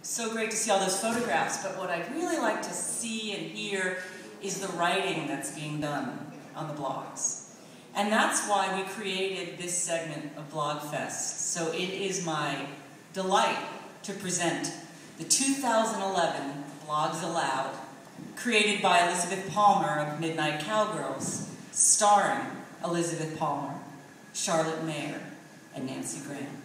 so great to see all those photographs, but what I'd really like to see and hear is the writing that's being done on the blogs. And that's why we created this segment of Blogfest. So it is my delight to present the 2011 Blogs Aloud, created by Elizabeth Palmer of Midnight Cowgirls, starring Elizabeth Palmer, Charlotte Mayer, and Nancy Graham.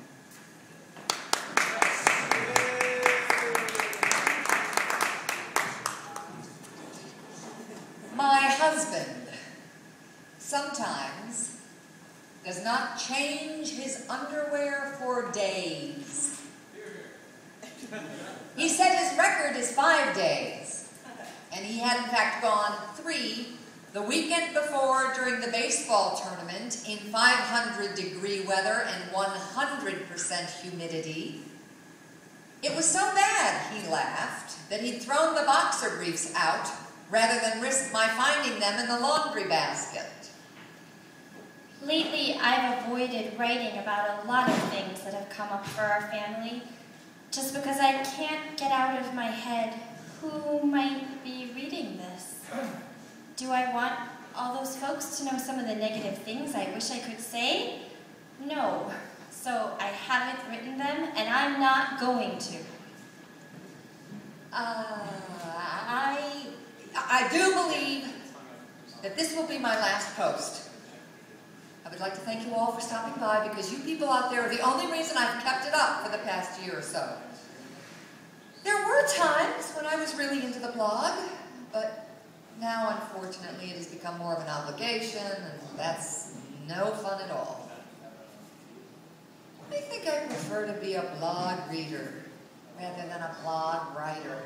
My husband sometimes does not change his underwear for days. He said his record is 5 days, and he had in fact gone 3 the weekend before during the baseball tournament in 500-degree weather and 100% humidity. It was so bad, he laughed, that he'd thrown the boxer briefs out rather than risk my finding them in the laundry basket. Lately, I've avoided writing about a lot of things that have come up for our family, just because I can't get out of my head who might be reading this. Do I want all those folks to know some of the negative things I wish I could say? No. So I haven't written them, and I'm not going to. I do believe that this will be my last post. I would like to thank you all for stopping by, because you people out there are the only reason I've kept it up for the past year or so. There were times when I was really into the blog, but now, unfortunately, it has become more of an obligation, and that's no fun at all. I think I prefer to be a blog reader rather than a blog writer.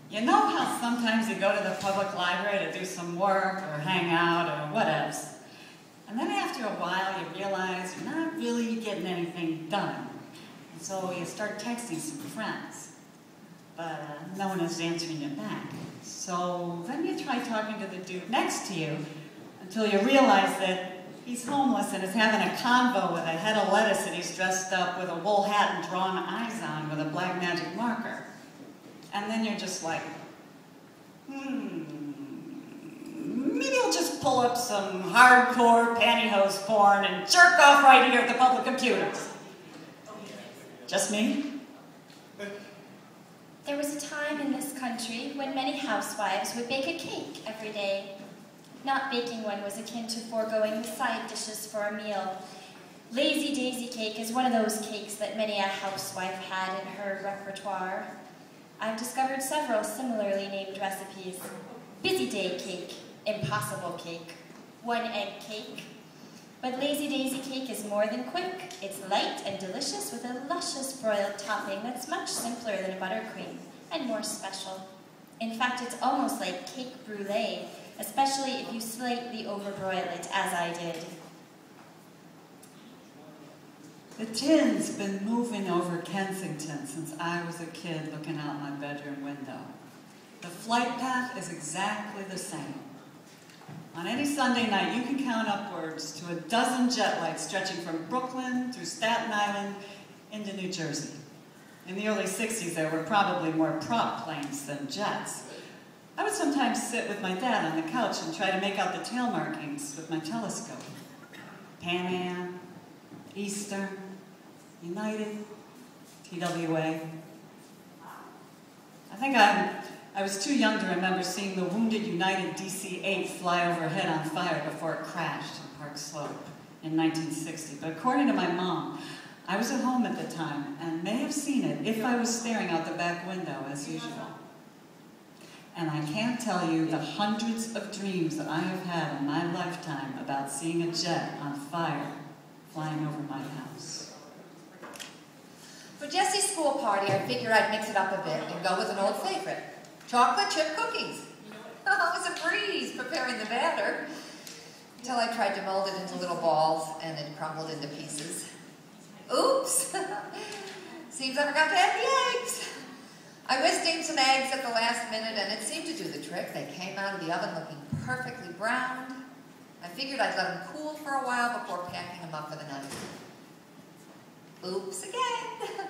You know how sometimes you go to the public library to do some work or hang out or whatevs, and then after a while you realize you're not really getting anything done, and so you start texting some friends, but no one is answering you back. So then you try talking to the dude next to you until you realize that he's homeless and is having a convo with a head of lettuce and he's dressed up with a wool hat and drawn eyes on with a black magic marker. And then you're just like, maybe I'll just pull up some hardcore pantyhose porn and jerk off right here at the public computers. Just me? There was a time in this country when many housewives would bake a cake every day. Not baking one was akin to foregoing the side dishes for a meal. Lazy Daisy cake is one of those cakes that many a housewife had in her repertoire. I've discovered several similarly named recipes. Busy Day cake, Impossible cake, One Egg cake. But Lazy Daisy cake is more than quick. It's light and delicious with a luscious broiled topping that's much simpler than a buttercream and more special. In fact, it's almost like cake brulee, especially if you slightly overbroil it, as I did. The tin's been moving over Kensington since I was a kid looking out my bedroom window. The flight path is exactly the same. On any Sunday night, you can count upwards to a dozen jet lights stretching from Brooklyn through Staten Island into New Jersey. In the early 60s, there were probably more prop planes than jets. I would sometimes sit with my dad on the couch and try to make out the tail markings with my telescope. Pan Am, Eastern, United, TWA. I think I was too young to remember seeing the wounded United DC-8 fly overhead on fire before it crashed in Park Slope in 1960. But according to my mom, I was at home at the time and may have seen it if I was staring out the back window as usual. And I can't tell you the hundreds of dreams that I have had in my lifetime about seeing a jet on fire flying over my house. For Jessie's school party, I figured I'd mix it up a bit and go with an old favorite, chocolate chip cookies. Oh, it was a breeze preparing the batter, until I tried to mold it into little balls and it crumbled into pieces. Oops! Seems I forgot to add the eggs. I whisked in some eggs at the last minute and it seemed to do the trick. They came out of the oven looking perfectly browned. I figured I'd let them cool for a while before packing them up for the night. Oops again.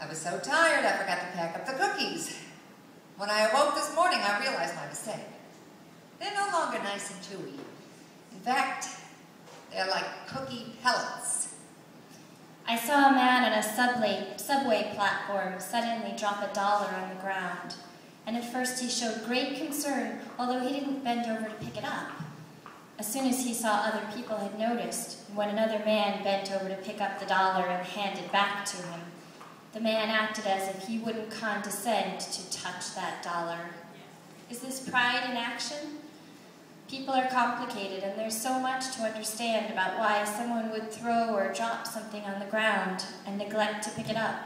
I was so tired I forgot to pack up the cookies. When I awoke this morning, I realized my mistake. They're no longer nice and chewy. In fact, they're like cookie pellets. I saw a man on a subway platform suddenly drop $1 on the ground, and at first he showed great concern, although he didn't bend over to pick it up. As soon as he saw other people had noticed, and when another man bent over to pick up the $1 and hand it back to him, the man acted as if he wouldn't condescend to touch that $1. Is this pride in action? People are complicated, and there's so much to understand about why someone would throw or drop something on the ground and neglect to pick it up,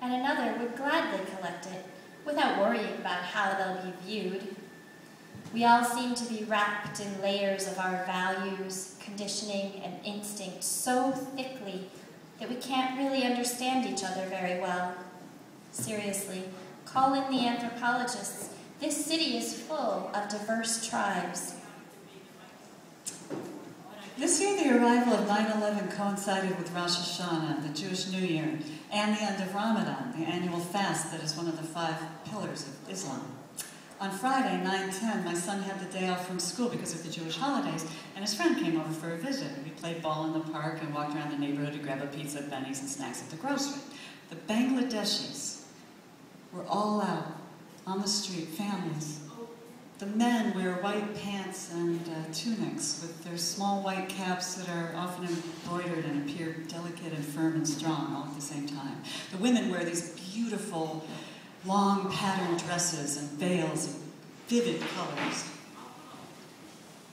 and another would gladly collect it, without worrying about how they'll be viewed. We all seem to be wrapped in layers of our values, conditioning, and instinct so thickly that we can't really understand each other very well. Seriously, call in the anthropologists. This city is full of diverse tribes. This year, the arrival of 9/11 coincided with Rosh Hashanah, the Jewish New Year, and the end of Ramadan, the annual fast that is one of the 5 pillars of Islam. On Friday, 9/10, my son had the day off from school because of the Jewish holidays, and his friend came over for a visit. We played ball in the park and walked around the neighborhood to grab a pizza at Benny's and snacks at the grocery. The Bangladeshis were all out on the street, families. The men wear white pants and tunics with their small white caps that are often embroidered and appear delicate and firm and strong all at the same time. The women wear these beautiful, long patterned dresses and veils of vivid colors.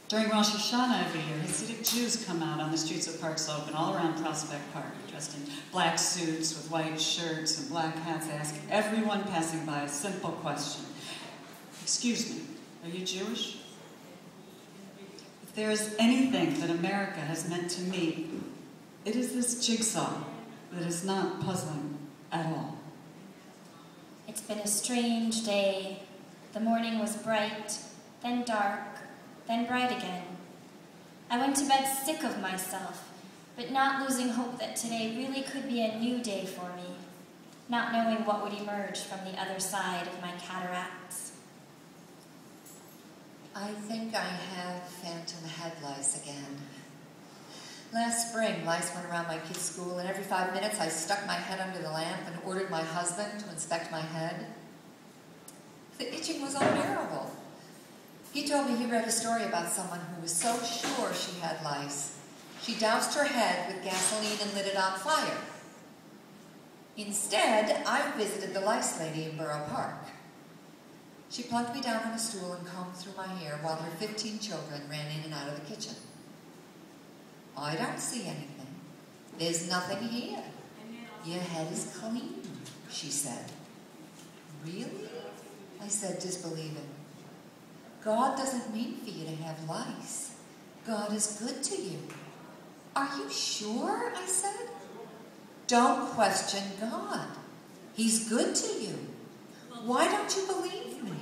During Rosh Hashanah every year, Hasidic Jews come out on the streets of Park Slope and all around Prospect Park, dressed in black suits with white shirts and black hats, ask everyone passing by a simple question. Excuse me, are you Jewish? If there is anything that America has meant to me, it is this jigsaw that is not puzzling at all. It's been a strange day. The morning was bright, then dark, then bright again. I went to bed sick of myself, but not losing hope that today really could be a new day for me, not knowing what would emerge from the other side of my cataracts. I think I have phantom head lice again. Last spring, lice went around my kids' school, and every 5 minutes I stuck my head under the lamp and ordered my husband to inspect my head. The itching was unbearable. He told me he read a story about someone who was so sure she had lice, she doused her head with gasoline and lit it on fire. Instead, I visited the lice lady in Borough Park. She plunked me down on a stool and combed through my hair while her 15 children ran in and out of the kitchen. I don't see anything. There's nothing here. Your head is clean, she said. Really? I said, disbelieving. God doesn't mean for you to have lice. God is good to you. Are you sure? I said. Don't question God. He's good to you. Why don't you believe me?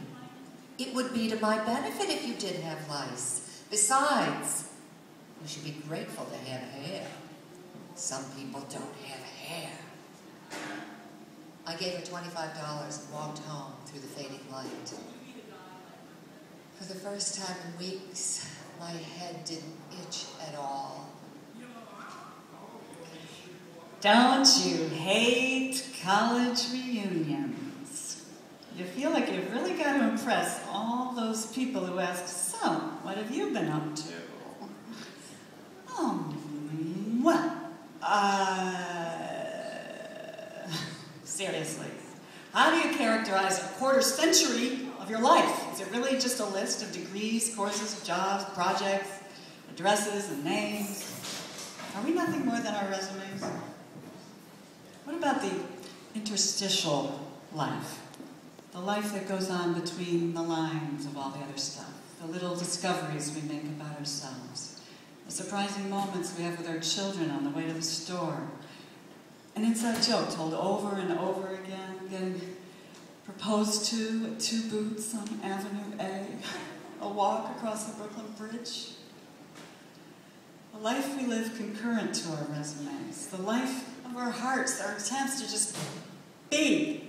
It would be to my benefit if you did have lice. Besides, you should be grateful to have hair. Some people don't have hair. I gave her $25 and walked home through the fading light. For the first time in weeks, my head didn't itch at all. Don't you hate college reunions? You feel like you've really got to impress all those people who ask, so, what have you been up to? Well, seriously, how do you characterize a quarter century of your life? Is it really just a list of degrees, courses, jobs, projects, addresses, and names? Are we nothing more than our resumes? What about the interstitial life? The life that goes on between the lines of all the other stuff, the little discoveries we make about ourselves, the surprising moments we have with our children on the way to the store, an inside joke told over and over again, getting proposed to at 2 booths on Avenue A, a walk across the Brooklyn Bridge. A life we live concurrent to our resumes, the life of our hearts, our attempts to just B.